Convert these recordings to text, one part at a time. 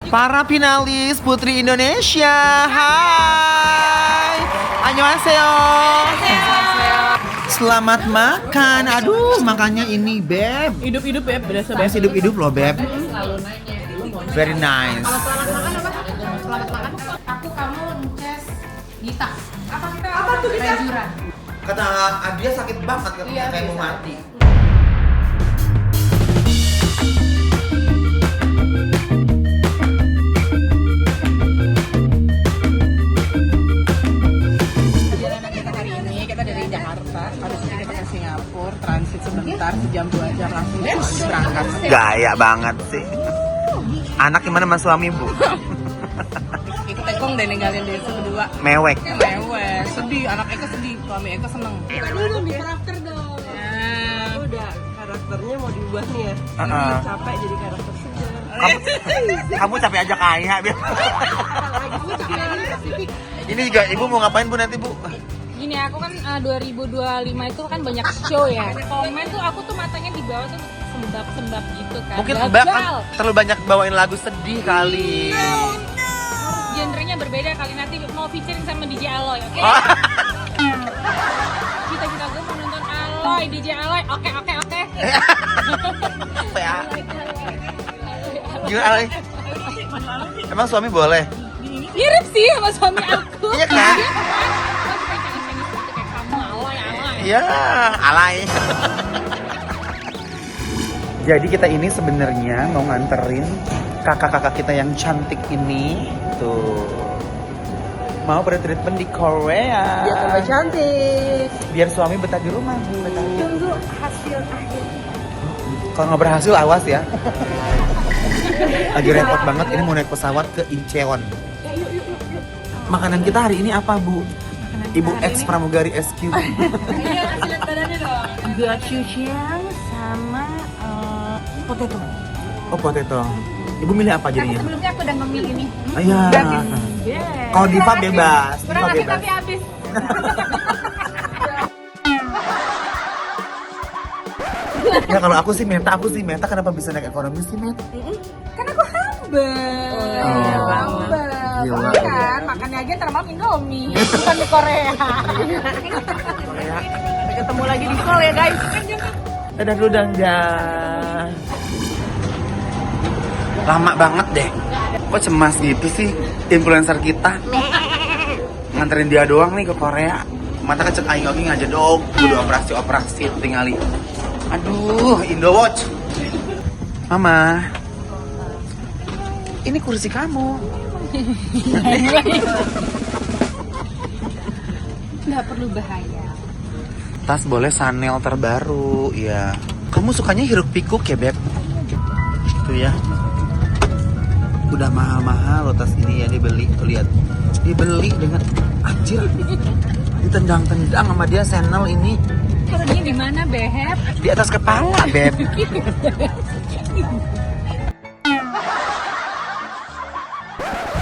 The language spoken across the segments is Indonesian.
Para finalis Putri Indonesia. Hai. Annyeonghaseyo. Selamat makan. Aduh, makannya ini, Beb. Hidup-hidup ya, berasa Beb, hidup-hidup loh, Beb. Very nice. Selamat makan. Aku, kamu, Nces, Gita. Apa tuh Gita? Rejura. Kata Adia sakit banget katanya kayak mau mati. Perjalanan kita hari ini, kita dari Jakarta, habis itu kita ke Singapura, transit sebentar, sejam 2 jam langsung berangkat. Gaya banget sih. Anak gimana sama suami, Bu? Ikut tekong deh ninggalin desa berdua. Mewek. Mewek, sedih, anak Eka sedih, suami Eka seneng. Kita dulu di karakter dong. Ya. Udah karakternya mau diubah nih ya. Capek jadi karakter segar. Kamu capek aja kaya, biar. Kamu capek ini Pasifik. Ini juga Ibu mau ngapain, Bu, nanti, Bu? Gini, aku kan 2025 itu kan banyak show ya. Komen tuh aku tuh matanya di bawah tuh sembab-sembab gitu kan. Mungkin Gagal. Mbak kan terlalu banyak bawain lagu sedih kali. Genrenya berbeda kali, nanti mau featuring sama DJ Aloy, oke? Oh. Cita-cita gue mau nonton Aloy, DJ Aloy. Oke. Apa ya? Gimana, Ale? Emang suami boleh? Mirip sih sama suami aku. Iya kan? Aku pengen Chinese gitu kayak kamu Aloy. Iya, alay. Jadi kita ini sebenarnya mau nganterin kakak-kakak kita yang cantik ini tuh mau bertreatment di Korea. Biar tambah cantik. Biar suami betah di rumah, Bu. Tunggu hasil akhir. Kalau nggak berhasil awas ya. Lagi repot banget ini mau naik pesawat ke Incheon. Makanan kita hari ini apa, Bu? Ibu X Pramugari SQ. Iya, kasih lihat badannya dong. Gochujang sama potato. Oh, potato. Ibu milih apa jadinya? Sebelumnya aku udah ngemil ini. Oh, iya. Kalau Diva bebas. Kurang Diva nasi bebas. tapi habis. Ya kalau aku sih Meta kenapa bisa naik ekonomi sih, Meta? Kan aku humble. Humble. Gila. Kan makannya aja termal Indomie, bukan di Korea. Sampai ketemu lagi di Seoul ya guys. Dadah dulu dah. Lama banget deh. Kok cemas gitu sih influencer kita? Nganterin dia doang nih ke Korea. Mata kecek aing oge ngajedog, kudu operasi tingali. Aduh, Indowatch. Mama. Ini kursi kamu. Nggak perlu bahaya. Tas boleh Chanel terbaru, ya. Kamu sukanya hiruk pikuk ya, Beb? Tuh ya. Udah mahal-mahal loh tas ini ya dibeli. Tuh lihat. Dibeli dengan anjir. Ditendang-tendang sama dia Chanel ini Taruhnya di mana, Behep? di atas kepala, Beb.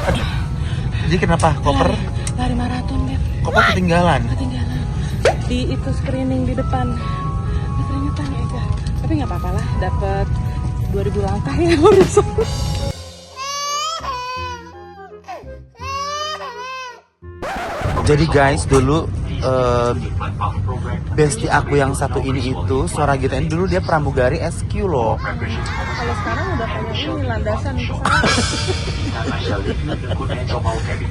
Aduh. Jadi kenapa koper? Lari maraton Beb. Koper ketinggalan. Ketinggalan. Di itu screening di depan. Keringetan ya Ega. Tapi nggak apa-apa lah. Dapat 2000 langkah ya urus. Jadi guys, dulu bestie aku yang satu ini itu suara Gita ini dulu dia pramugari SQ loh. Kalau sekarang udah kayak ini landasan pesawat.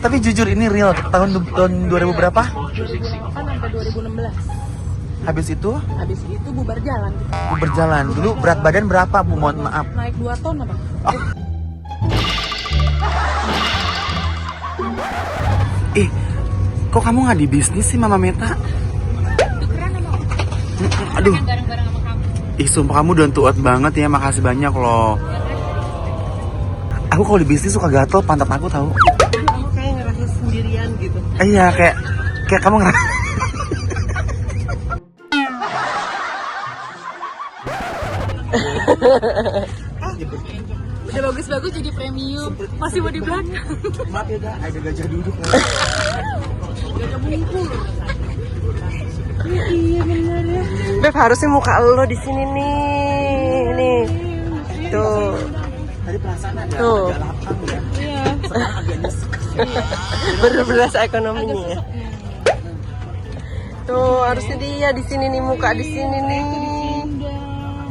Tapi jujur ini real tahun 2000 berapa? 2008 sampai 2016. Habis itu Habis itu bubar jalan kita. aku berjalan. Dulu berat badan berapa, Bu? Mohon maaf. Naik 2 ton apa? Kok kamu nggak di bisnis sih, Mama Meta? Tukeran sama aku. Aduh, Bareng-bareng sama kamu. sumpah kamu down to earth banget ya. Makasih banyak loh. Aku kalau di bisnis suka gatel pantat aku tahu. Kamu kayak ngerasa sendirian gitu. Iya, kayak kamu ngerasa. Udah bagus-bagus jadi premium. Masih mau di belakang. Maaf ya, Kak, ada gajah duduk. Iya bener ya. Beb harusnya muka lo di sini nih. Nih. Tuh. Tadi perasaan ada Tuh. lapang ya. Baru berasa ekonominya ya. Tuh harusnya dia di sini nih, muka di sini nih.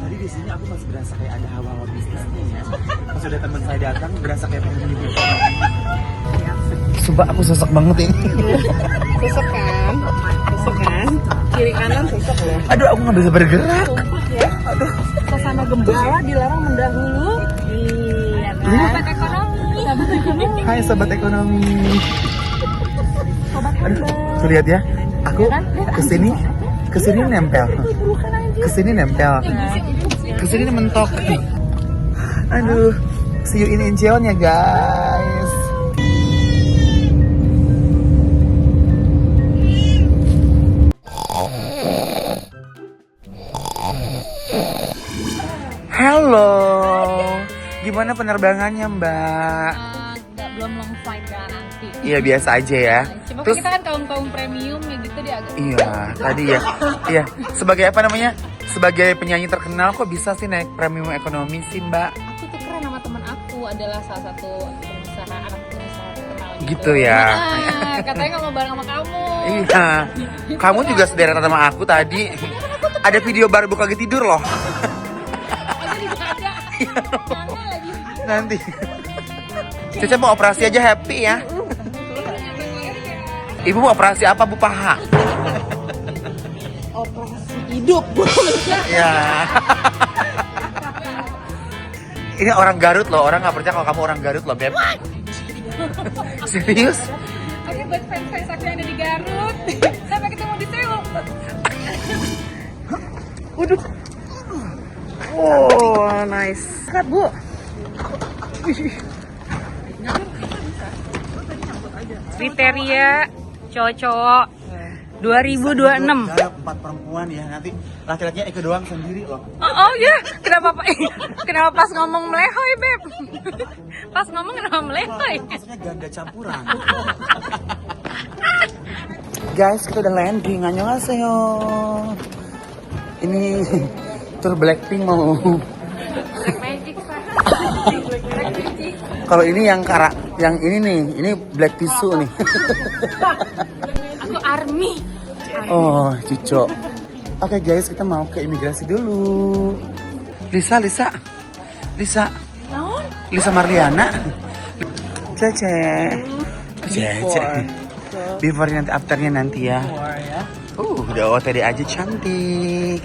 Tadi di sini aku masih berasa kayak ada hawa-hawa bisnisnya ya. Pas udah teman saya datang berasa kayak pengen hidup. Sumpah aku sosok banget ini. Sosok kan? Sosok kan? Kiri kanan sosok loh. Aduh aku nggak bisa bergerak. Ya. Aduh. Sesama gembala dilarang mendahulu. Iya kan? Sobat ekonomi. Hai sobat ekonomi. Aduh, tuh lihat ya. Aku kesini nempel. Kesini nempel. Kesini mentok. Aduh, see you in Incheon ya guys. Halo, gimana penerbangannya Mbak? Belum long flight kan nanti. Iya biasa aja ya. Cuma Terus kita kan kaum premium ya gitu dia agak. iya, tadi ya. Iya, sebagai apa namanya? Sebagai penyanyi terkenal kok bisa sih naik premium ekonomi sih, Mbak? Aku tuh keren sama teman aku adalah salah satu anak pengusaha terkenal Gitu ya. Nah, katanya nggak mau bareng sama kamu. Iya. Kamu juga sederetan sama aku tadi. Ada video baru buka lagi tidur loh. Aja dibuka aja. Mana lagi? Nanti. Cece mau operasi aja happy ya. Ibu mau operasi apa Bu paha? Operasi hidup. Ya. Ini orang Garut loh, orang nggak percaya kalau kamu orang Garut loh, Beb. Serius? Oke, buat fans-fans aku yang ada di Garut. Sampai ketemu di Seoul. Oh, nice. Kat, Bu. Kriteria cowok-cowok 2026. Ada 4 perempuan ya, nanti laki-lakinya Eko doang sendiri loh. Oh ya, kenapa pas ngomong melehoy, Beb? Pas ngomong kenapa melehoy? Maksudnya ganda campuran. Guys, kita udah landing. Annyeonghaseyo. Ini tour Blackpink mau. Magic, Kalau ini yang ini nih, ini Black Tissue nih. Aku army. Oh, cucok. Oke guys, kita mau ke imigrasi dulu. Lisa Marliana. Cece. Before nanti afternya nanti ya. Udah OTD aja cantik.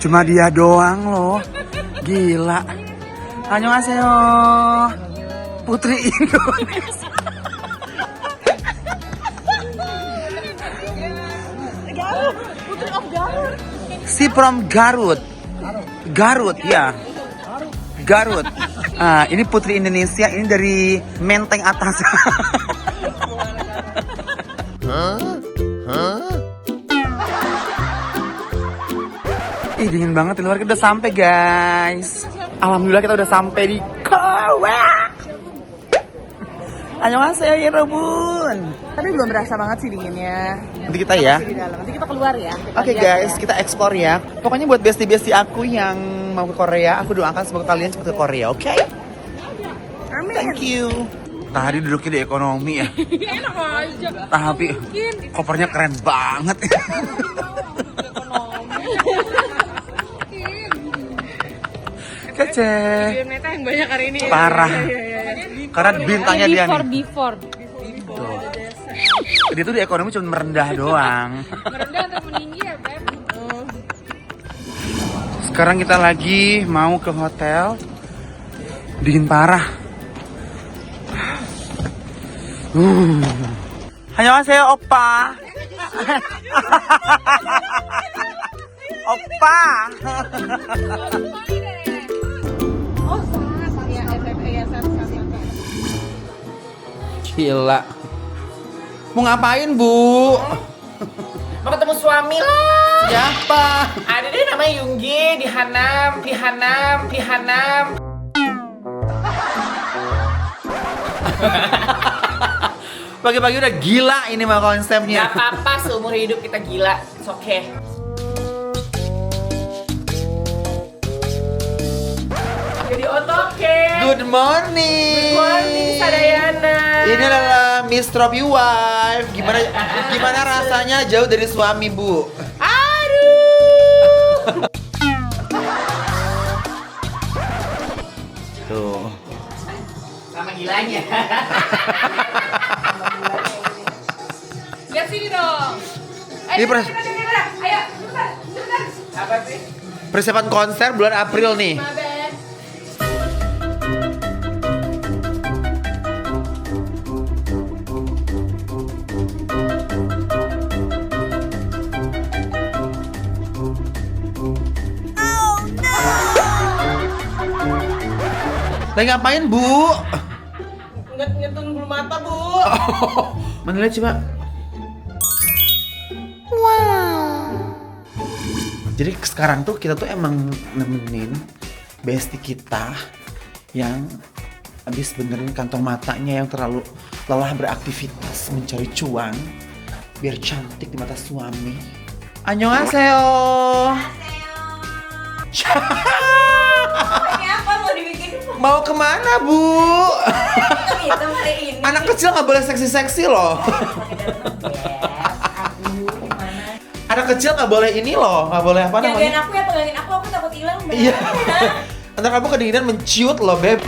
Cuma dia doang loh. Gila. Annyeonghaseyo. Putri Indonesia. Si from Garut. Garut ya. Garut. Ah, ini Putri Indonesia, ini dari Menteng atas. Ih, dingin banget di luar. Kita udah sampai guys. Alhamdulillah kita udah sampai di Korea. Annyeonghaseyo ya Robun. Tapi belum berasa banget sih dinginnya. Nanti kita ya. Di dalam. Nanti kita keluar ya. Oke guys, kita explore ya. Pokoknya buat bestie-bestie aku yang mau ke Korea, aku doakan semoga kalian cepat ke Korea, oke? Amin. Thank you. Tadi duduknya di ekonomi ya. Enak aja. Tapi kopernya keren banget. Cece. Meta yang banyak hari ini. Parah. Karena bintangnya dia nih. Before. Tuh. Dia tuh di ekonomi cuma merendah doang. Merendah atau meninggi ya, Beb? Sekarang kita lagi mau ke hotel. Dingin parah. Annyeonghaseyo oppa. Oppa. Oh, sama ya SMP ya sama. Gila. Mau ngapain, Bu? Mau ketemu suami lah. Siapa? Ada deh namanya Yunggi di Hanam. Pagi-pagi udah gila ini mah konsepnya. Gak apa-apa, seumur hidup kita gila. It's okay. Jadi otoke. Good morning. Good morning, Sadayana. Ini adalah Miss Trophy Wife. Gimana rasanya jauh dari suami, Bu? Aduh. Tuh. Sama gilanya. Lihat sini dong. Ini Ayo, cepetan. Apa sih? persiapan konser bulan April nih. Lagi ngapain, Bu? Ngetun bulu mata, Bu. Mana lihat coba. Jadi sekarang tuh kita tuh emang nemenin bestie kita yang habis benerin kantong matanya yang terlalu lelah beraktivitas mencari cuan biar cantik di mata suami. Annyeonghaseyo. Ini apa mau dibikin? Mau kemana, Bu? Hitam hari ini. Anak kecil nggak boleh seksi-seksi loh. Anak kecil nggak boleh ini loh, nggak boleh apa Jagain namanya? aku ya, pegangin aku takut hilang. Beb. Iya. Ntar kamu kedinginan menciut loh, Beb.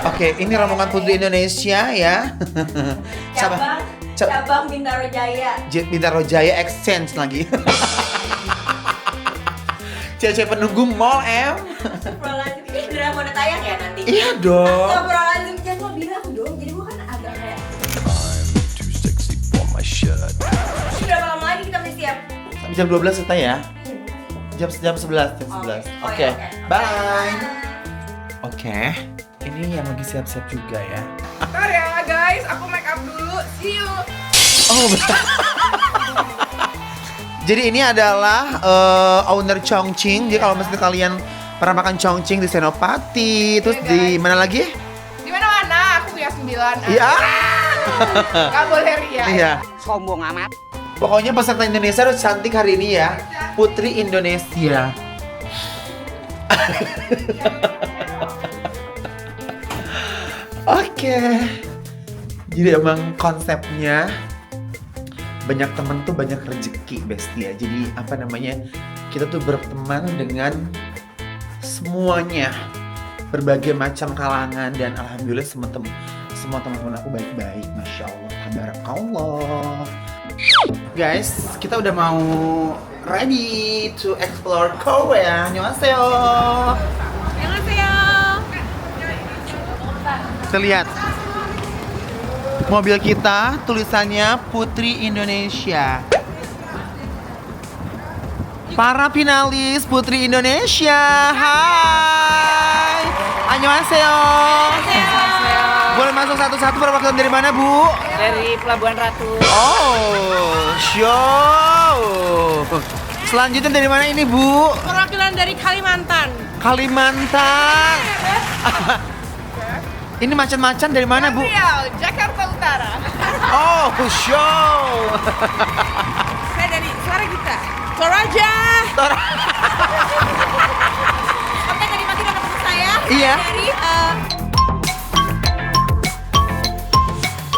Oke, ini rombongan Putri Indonesia ya. Cabang Bintaro Jaya. Bintaro Jaya Exchange lagi. Cewek-cewek penunggu mall, Em. Astagfirullahaladzim, ini beneran mau tayang ya nanti? Iya dong. Astagfirullahaladzim, jangan lo bilang dong. Jadi gua kan agak kayak. Ini berapa lama lagi kita mesti siap? Jam 12 kita ya. Jam 11. Oke. Bye. Oke. Ini yang lagi siap-siap juga ya. Bentar ya, guys. Aku make up dulu. See you. Oh, betul. Jadi ini adalah owner Chongqing. Jadi kalau misalnya kalian pernah makan Chongqing di Senopati, terus di mana lagi? Di mana-mana aku punya 9. Iya. Gak boleh ria. Iya. Sombong amat. Pokoknya peserta Indonesia harus cantik hari ini ya. Putri Indonesia. Oke. Jadi emang konsepnya banyak temen tuh banyak rezeki, bestie ya. Jadi apa namanya, kita tuh berteman dengan semuanya, berbagai macam kalangan, dan alhamdulillah semua teman-teman aku baik-baik, masya Allah, tabarakallah. Guys, kita udah mau ready to explore Korea. Annyeonghaseyo. Kita lihat mobil kita, tulisannya Putri Indonesia. Para finalis Putri Indonesia, hai. Annyeonghaseyo. Boleh masuk satu-satu, perwakilan dari mana, Bu? Dari Pelabuhan Ratu. Oh, show. Selanjutnya dari mana ini, Bu? Perwakilan dari Kalimantan. Kalimantan. Ini macan-macan dari mana, Bu? Riau, Jakarta Utara. Oh, show. Saya dari Suara Gita. Toraja. Oke, tadi pagi udah ketemu saya. Iya. Dari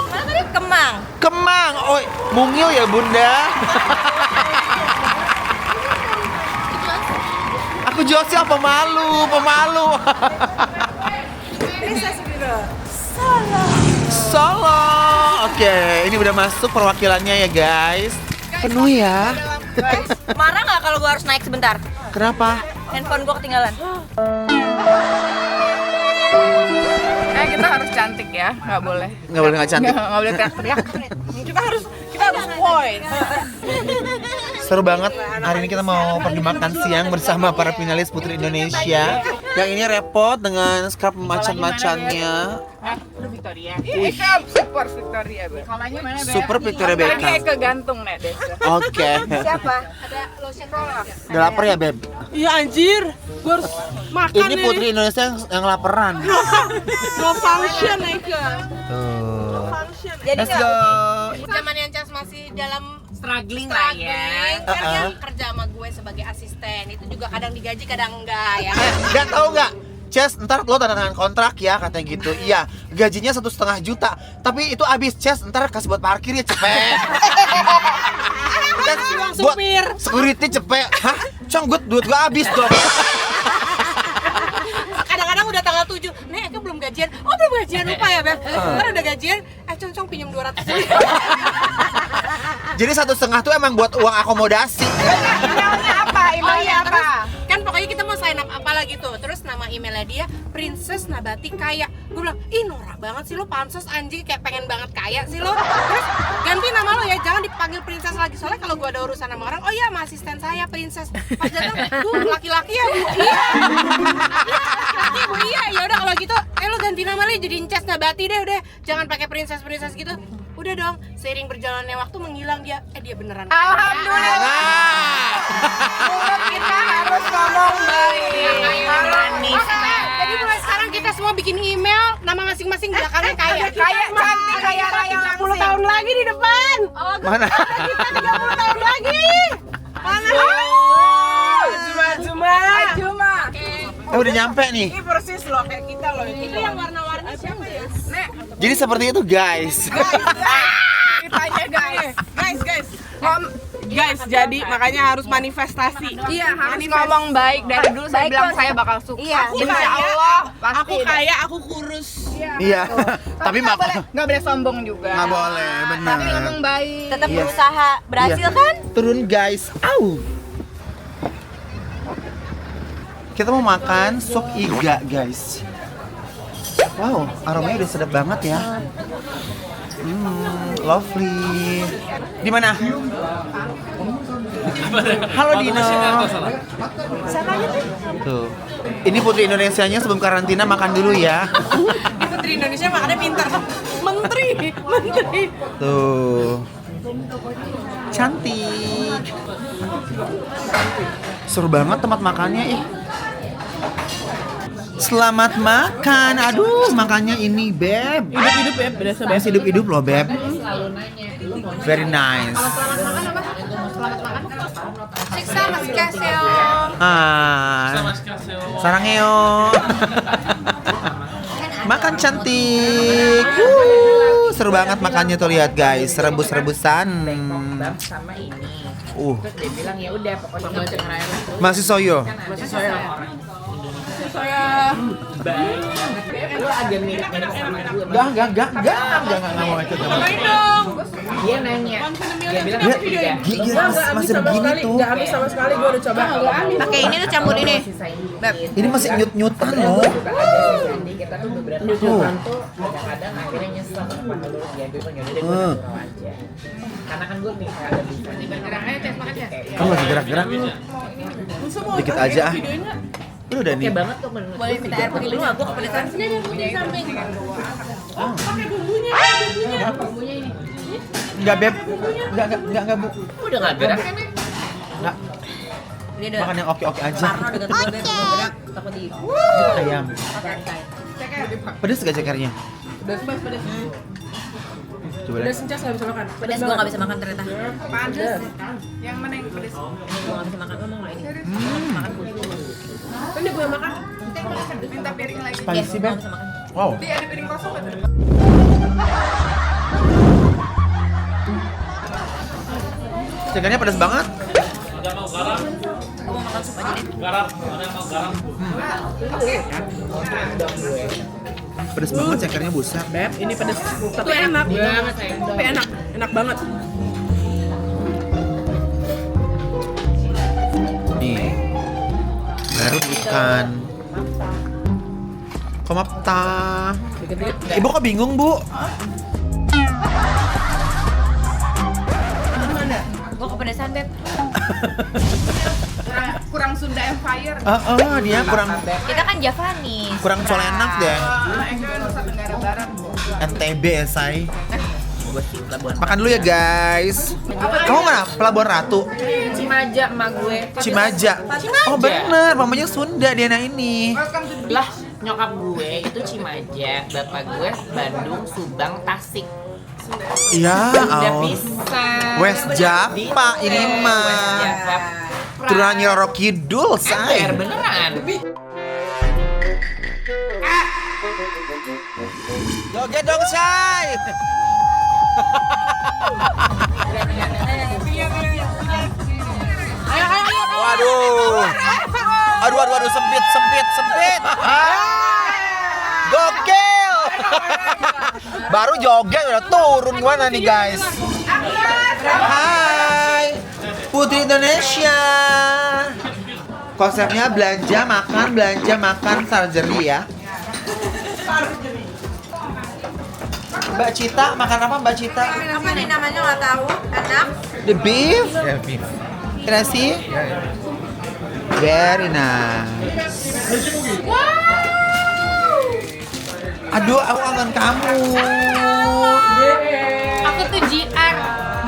mana tadi? Kemang. Kemang. Oh, mungil ya, Bunda. Aku Josie pemalu. Solo. Oke, ini udah masuk perwakilannya ya, guys. Penuh ya. Marah nggak kalau gua harus naik sebentar? Kenapa? Handphone gua ketinggalan. Kita harus cantik ya, nggak boleh. Nggak boleh nggak cantik. Nggak boleh teriak-teriak. Kita harus point. Seru banget. Hari ini kita mau pergi makan siang bersama para finalis Putri Indonesia. Yang ini repot dengan scrub macan-macannya. Udah Victoria. Iya, super Victoria. Kalanya mana? Super Victoria Beckham. Kayak kegantung nih, Desa. Oke. Siapa? Udah lapar ya, Beb? Iya anjir, gue harus makan Ini Putri Indonesia yang laparan. No function Eka. Tuh. Jadi Let's go. Zaman yang Cas masih dalam struggling lah ya. Kan yang kerja sama gue sebagai asisten itu juga kadang digaji kadang enggak ya. Dan tahu nggak? Ces, ntar lo tanda tangan kontrak ya katanya gitu. Iya, gajinya 1,5 juta. Tapi itu habis, Ces, ntar kasih buat parkir ya cepet. Dan buat security cepet. Hah? Cong, duit gue habis dong. Kadang-kadang udah tanggal 7. Nih, Eka belum gajian. Oh, belum gajian lupa ya, Beb. Ntar udah gajian, Cong pinjam 200. Jadi 1,5 tuh emang buat uang akomodasi. Emailnya apa? Kan pokoknya kita mau sign up apalah gitu. Terus nama emailnya dia Princess Nabati Kaya. Gue bilang, ih norak banget sih lo, pansos anjing, kayak pengen banget kaya sih lo. Terus ganti nama lo ya, jangan dipanggil Princess lagi. Soalnya kalau gue ada urusan sama orang, oh iya sama asisten saya Princess. Pas datang, laki-laki ya Bu. Iya. Laki-laki Bu, iya. Ya udah kalau gitu, lo ganti nama lo jadi Princess Nabati deh udah. Jangan pakai Princess gitu. Udah dong, seiring berjalannya waktu menghilang dia. Dia beneran. Alhamdulillah. Kita harus ngomong baik. Jadi mulai sekarang kita semua bikin email nama masing-masing belakangnya kaya. Kayak cantik, kayak raya 30 tahun lagi di depan. Mana? Kita 30 tahun lagi. Mana? Cuma. Udah nyampe nih. Ini persis loh kayak kita loh. Itu yang warna-warni siapa ya? Jadi seperti itu, guys. Ceritanya guys, jadi makanya harus manifestasi. Iya, harus ngomong baik. Dari dulu saya bilang saya bakal sukses. Iya, Insya Allah pasti. Aku kaya, aku kurus. Iya. Tapi nggak boleh sombong juga. nggak boleh, benar. Tapi ngomong baik. Tetap Iya. berusaha. Berhasil Iya. kan? Turun, guys. Au. Kita mau makan sup iga, guys. Wow, aromanya udah sedap banget ya. Lovely. Di mana? Halo Dino. Tuh. Ini putri Indonesianya sebelum karantina makan dulu ya. Putri Indonesia makannya pintar. Menteri. Tuh. Cantik. Seru banget tempat makannya ih. Selamat makan. Aduh, makannya ini, Beb. Hidup-hidup ya, berasa Masih hidup-hidup loh, Beb. Very nice. Siksa Mas Kaseo. Sarangeo. Makan cantik. Seru banget makannya tuh, lihat guys, rebus-rebusan. Sama ini. Dia Uh, bilang ya udah pokoknya nggak usah ngerayain. masih soyo. Lu agak mirip-mirip sama gue. Enggak mau ikut. Dia nanya. Dia bilang Ya, tiga. gila, masih begini tuh. Nggak habis sama sekali, gue udah coba. Pakai ini tuh campur ini. Beb. Ini masih nyut-nyutan loh. Kita tuh beberapa orang tuh kadang-kadang akhirnya nyesel kenapa dulu dia tuh nyuruh dia gue tahu aja. Karena kan gue nih ada bisa gerak aja tes makan ya. Kamu lagi gerak-gerak. Dikit aja ah. Lu udah nih. Kayak banget tuh menurut Boleh minta air putih dulu, aku kepedesan. Sini ada putih di samping. Enggak, Beb. Enggak, Bu. udah nggak gerak kan? Enggak. Dia udah Makan yang oke-oke aja. Parno dekat gue, Beb. Gerak, takut di Ayam. Pedes gak cekernya? Pedas. Coba deh. Pedas Encas nggak bisa makan. Pedas gue gak bisa makan ternyata. Pedas. Yang mana yang pedas? Gue gak bisa makan, ngomong lah ini. Makan putih. Ini gue makan. Minta piring lagi. Spicy, Beb. Bisa makan. Wow. Di ada piring kosong kan? Cekernya pedas banget. Gue mau makan sup aja deh. Pedas banget cekernya, buset. Beb, ini pedas. Tapi enak. Tapi enak banget. Nih. Baru ikan. Komapta. Ibu kok bingung, Bu? Gue kepedesan, Beb. Kurang Sunda Empire. Dia kurang Kita kan Javanis. colenak deh. Nusa Tenggara Barat. NTB ya, say. Makan dulu ya, guys. Kamu mana? Pelabuhan Ratu. Cimaja emak gue. Cimaja. Oh, bener. Mamanya Sunda Diana ini. Lah nyokap gue itu Cimaja, bapak gue Bandung, Subang, Tasik. Iya, Udah oh. bisa. West Java ini mah. Turunan Roro Kidul, say. Ember beneran. Joget dong, say. Waduh. Aduh, sempit. Gokil. Baru joget udah turun gimana nih, guys? Hai, Putri Indonesia. Konsepnya belanja makan surgery ya. Mbak Cita makan apa Mbak Cita? Apa nih namanya nggak tahu. Enak. The beef? Yeah, beef. Can I see? Very nice. Aduh, aku kangen kamu. Aku tuh GR.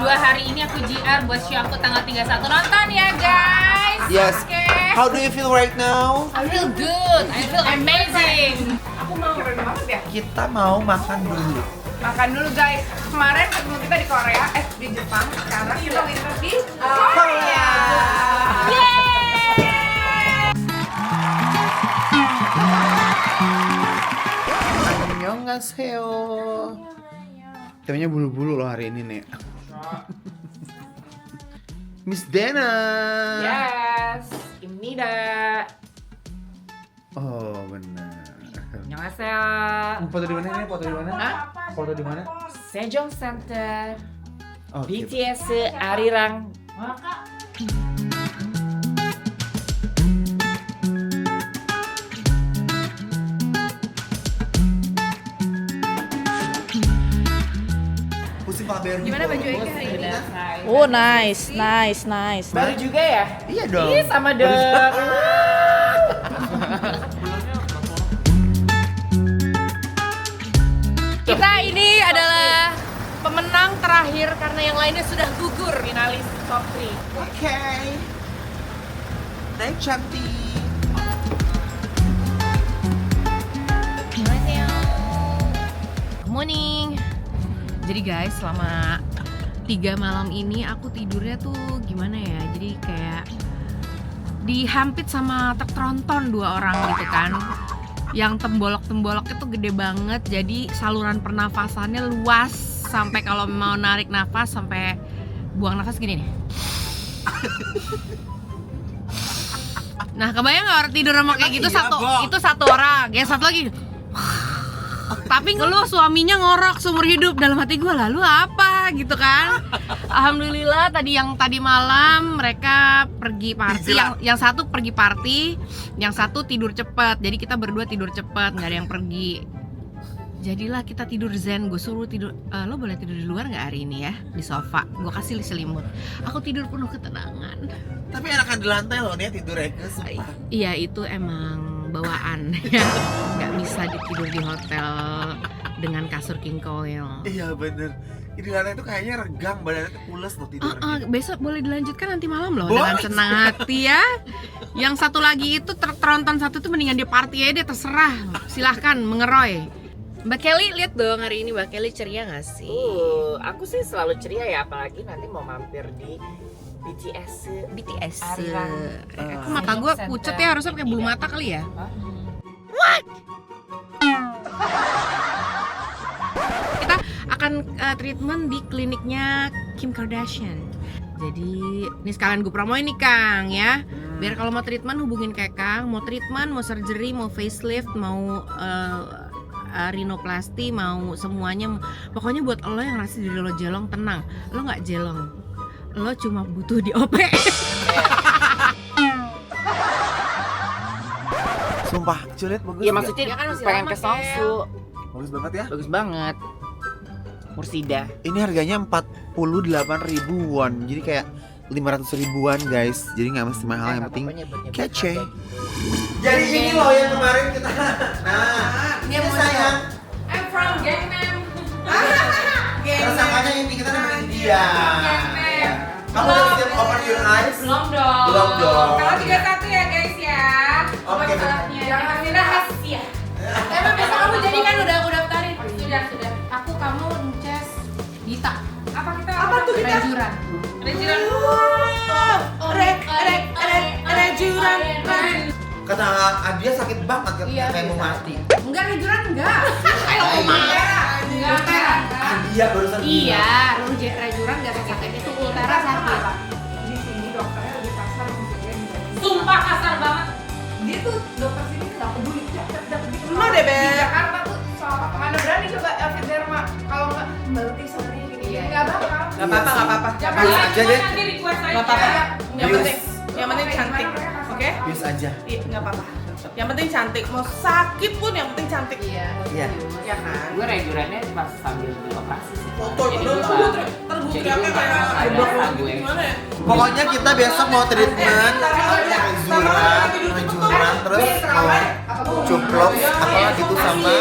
2 hari ini aku GR buat show aku tanggal 31. Nonton ya guys. Yes. Oke. How do you feel right now? I feel good. I feel amazing. Kita mau makan dulu. Makan dulu guys. Kemarin ketemu kita di Korea, di Jepang. Sekarang kita winter di Korea. Annyeonghaseyo. Temanya bulu-bulu loh hari ini, Nek. Miss Dena. Yes. Imnida. Oh, benar. Annyeonghaseyo. Foto di mana ini? Foto di mana? Hah? Foto di mana? Sejong Center. Oke. BTS Arirang. Pusing Pak Berni. Gimana baju Eka hari ini? Oh nice. Baru juga ya? Iya dong. Ih, sama dong. Kita ini adalah pemenang terakhir karena yang lainnya sudah gugur. Finalis top 3. Oke. Naik cantik. Morning. Jadi guys, selama 3 malam ini aku tidurnya tuh gimana ya? Jadi kayak dihampit sama truk tronton 2 orang gitu kan. Yang tembolok-temboloknya tuh gede banget. Jadi saluran pernafasannya luas sampai kalau mau narik nafas sampai buang nafas gini nih. Nah, kebayang nggak orang tidur sama kayak gitu? Itu satu orang, yang satu lagi. Tapi ngeluh suaminya ngorok seumur hidup. Dalam hati gue, lalu apa gitu kan. Alhamdulillah tadi malam mereka pergi party. Yang satu pergi party, yang satu tidur cepat. Jadi kita berdua tidur cepat, nggak ada yang pergi. Jadilah kita tidur zen. Gue suruh tidur, lo boleh tidur di luar nggak hari ini ya, di sofa. Gue kasih selimut. Aku tidur penuh ketenangan. Tapi enakan di lantai loh nih tidurnya ke sumpah. Iya, itu emang bawaan ya. Nggak bisa tidur di hotel dengan kasur king coil. Iya bener. Di lantai itu kayaknya regang, badannya tuh pules loh tidurnya. Besok boleh dilanjutkan nanti malam loh. Boleh. Dengan senang hati ya. Yang satu lagi itu tronton satu tuh mendingan dia party aja deh, terserah. Silahkan mengeroy. Mbak Kelly, lihat dong hari ini Mbak Kelly ceria gak sih? Aku sih selalu ceria ya, apalagi nanti mau mampir di BTS. Arirang. Kok mata gue pucet ya, harusnya pakai bulu mata kali ya? Kita akan treatment di kliniknya Kim Kardashian. Jadi ini sekalian gue promoin nih Kang ya. Biar kalau mau treatment hubungin kayak Kang. Mau treatment, mau surgery, mau facelift, mau rinoplasti, mau semuanya. Pokoknya buat lo yang ngerasa diri lo jelong, tenang. Lo nggak jelong, lo cuma butuh di OP. Sumpah, culit bagus. Iya nggak? maksudnya Dia kan masih pengen lama, ke Songsu. Bagus banget ya. Bagus banget. Mursida. Ini harganya 48.000 won. Jadi kayak 500 ribuan guys. Jadi nggak mesti mahal, yang penting kece. Jadi ini loh yang kemarin kita. Nah, ini sayang. I'm from Gangnam. Tersangkanya ini kita dapetin dia. Kamu udah siap open your eyes? Belum dong. Belum dong. Kalau 31 ya guys ya. Oke, Masalahnya jangan kasih rahasia. Emang besok kamu jadi kan udah aku daftarin. Sudah. Aku kamu Ces Rejuran. Rejuran. Kata Adia sakit banget katanya kayak mau mati. Enggak, rejuran enggak. Ultera. Adia barusan Iya, rejuran enggak sakit itu, ultera sakit. Di sini dokternya lebih kasar maksudnya. Sumpah kasar banget. Dia tuh dokter sini nggak peduli. Dapat di Lu deh, Beb. Di Jakarta tuh soal mana berani coba Elvin Derma. Kalau nggak Mbak Uti sorry gini. Nggak bakal. Nggak apa-apa. Bius aja deh. Nggak apa-apa. Yang penting cantik. Oke? Bius aja. Iya, nggak apa-apa. Yang penting cantik. Mau sakit pun yang penting cantik. Iya. Iya. Ya kan? Gue rejurannya pas sambil di operasi sih. Foto Jadi dulu gue gue Jadi teriaknya gue kayak ada goblok rasa gitu gue. gimana ya? Pokoknya kita besok mau treatment rejuran terus mau cuplok apa gitu sama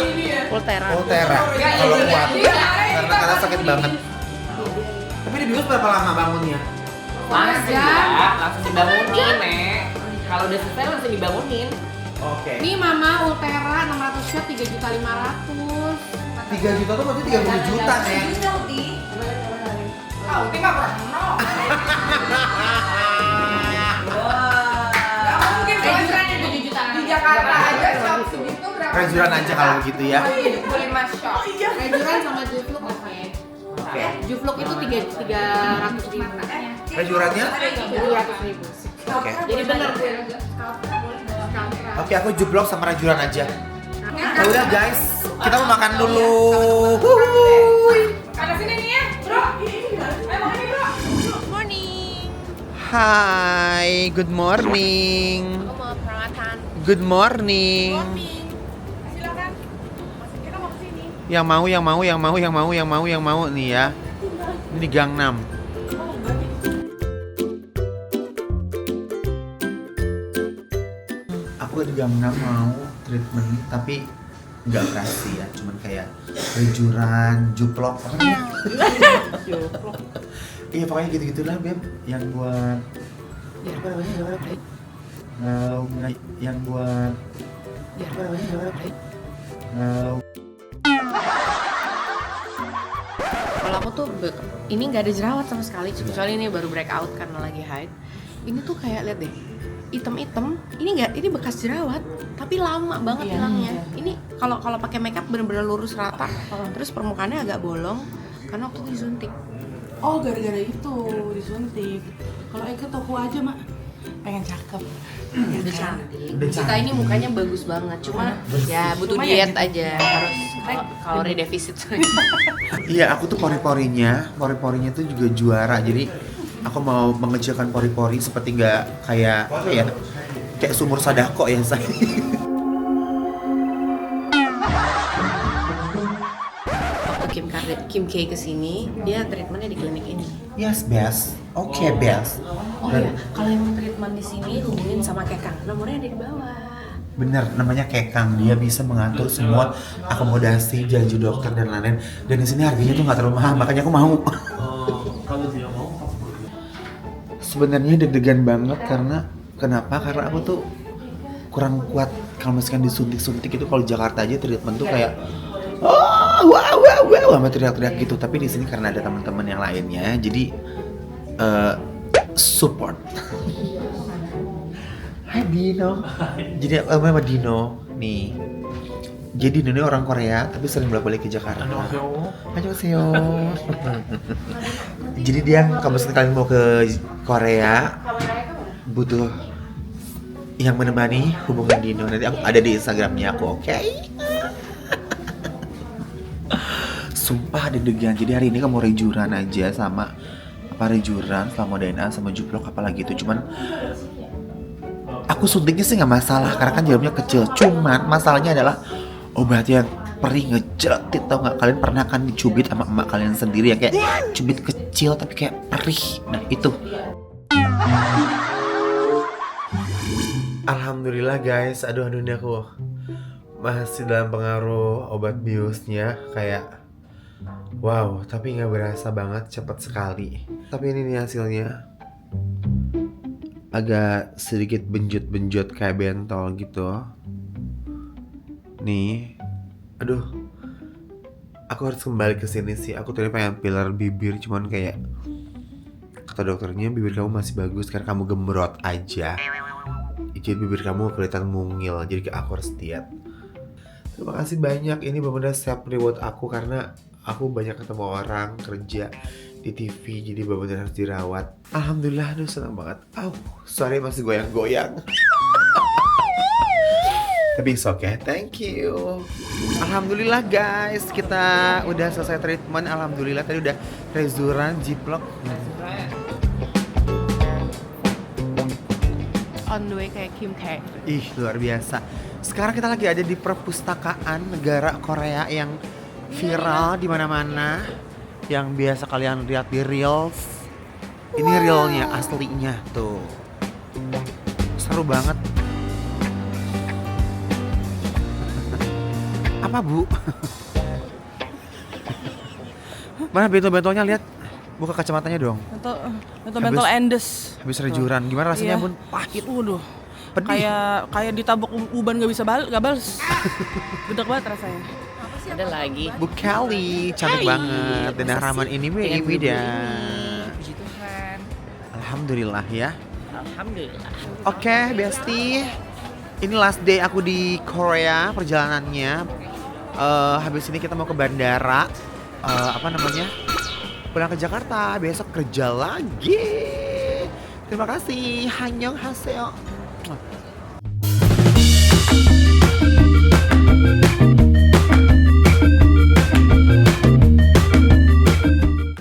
Ultera. Ultera kalau kuat karena sakit banget. Tapi di bius berapa lama bangunnya? Langsung ya, langsung dibangunin, Nek. Kalau udah selesai langsung dibangunin. Oke. Ini mama ultera 600 shot 3.500.000. 3 juta tuh berarti 30 juta nih. Ah, Uti nggak pernah. Nggak mungkin Rejuran yang 7 jutaan. di Jakarta aja shop segitu berapa? Rejuran aja kalau begitu ya. 25 shop. Rejuran sama Jufluk oke. Oke. Jufluk itu 300.000. Rejurannya? 700.000. Oke. Jadi bener. Oke, aku jublok sama rejuran aja. Ya udah guys, kita mau makan dulu. Ada sini nih ya, bro. Ayo makan nih, bro. Morning. Hai, good morning. Aku mau perawatan. Good morning. Silakan. Kita mau kesini. Yang mau nih ya. Ini di Gang 6. Aku di Gang 6 mau treatment tapi nggak operasi ya, cuman kayak rejuran, juplok apa namanya? Iya pokoknya gitu-gitulah Beb, yang buat apa namanya? Yang buat apa namanya? Kalau aku tuh ini nggak ada jerawat sama sekali, kecuali ini baru breakout karena lagi haid. Ini tuh kayak lihat deh, item-item. Ini bekas jerawat, tapi lama banget hilangnya. Ini kalau pakai makeup bener-bener lurus rata. Terus permukaannya agak bolong karena waktu itu disuntik. Oh, gara-gara itu disuntik. Kalau Eka toko aja, Mak. Pengen cakep. Udah cantik. Udah Kita ini mukanya bagus banget, cuma ya butuh Cuma diet ya aja, harus kalori defisit. Iya, aku tuh pori-porinya tuh juga juara. Jadi aku mau mengecilkan pori-pori seperti nggak kayak kayak sumur Sadako ya saya. Waktu Kim K kesini, dia treatmentnya di klinik ini. Yes, best. Oke, best. Oh iya, kalau yang mau treatment di sini hubungin sama Kekang, nomornya ada di bawah. Bener, namanya Kekang. Dia bisa mengatur semua akomodasi, janji dokter dan lain-lain. Dan di sini harganya tuh nggak terlalu mahal, makanya aku mau. Kalau tidak mau Sebenarnya deg-degan banget karena kenapa? Karena aku tuh kurang kuat kalau misalkan disuntik-suntik itu. Kalau Jakarta aja treatment tuh kayak wow sampai teriak-teriak gitu. Tapi di sini karena ada teman-teman yang lainnya, jadi support. Hai Dino. Jadi sama Dino nih. Jadi Dino ini orang Korea tapi sering bolak-balik ke Jakarta. Annyeonghaseyo. Jadi dia kalau misalnya kalian mau ke Korea butuh yang menemani, hubungan Dino. Nanti aku ada di Instagramnya aku, oke? Sumpah deg-degan. Jadi hari ini kamu rejuran aja sama rejuran selama DNA sama juplok apalagi itu. Cuman aku suntiknya sih nggak masalah karena kan jarumnya kecil. Cuman masalahnya adalah obatnya perih ngejeletit, tau nggak? Kalian pernah kan dicubit sama emak kalian sendiri yang kayak cubit kecil tapi kayak perih. Nah itu. Alhamdulillah guys, aduh ini aku masih dalam pengaruh obat biusnya kayak wow, tapi nggak berasa banget, cepet sekali. Tapi ini nih hasilnya, agak sedikit benjut-benjut kayak bentol gitu. Nih, aduh, aku harus kembali ke sini sih. Aku tadi pengen filler bibir, cuman kayak Kata dokternya bibir kamu masih bagus karena kamu gembrot aja. Jadi bibir kamu kelihatan mungil, jadi aku harus diet. Terima kasih banyak, ini benar-benar self reward aku karena aku banyak ketemu orang kerja di TV, jadi benar-benar harus dirawat. Alhamdulillah, aduh senang banget. Sorry masih goyang-goyang. Tapi it's okay, thank you. Alhamdulillah guys, kita udah selesai treatment. Alhamdulillah tadi udah rezuran, jiplok. On the way kayak Kim K. Ih, luar biasa. Sekarang kita lagi ada di perpustakaan negara Korea yang viral di mana-mana, yang biasa kalian lihat di reels. Ini realnya, aslinya tuh. Seru banget. Apa bu? Mana bentol-bentolnya, lihat. Buka kacamatanya dong. Bentol endes. Habis rejuran, gimana rasanya Iya. bun? Pahit. Waduh. Pedih. Kayak ditabok uban gak bales. Gedek banget rasanya. Ada lagi. Bu Kelly, cantik banget. Dan haraman ini beda. Puji Tuhan. Alhamdulillah ya. Alhamdulillah. Oke, Besti. Ini last day aku di Korea perjalanannya. Habis ini kita mau ke bandara. Pulang ke Jakarta. Besok kerja lagi. Terima kasih. Annyeonghaseyo.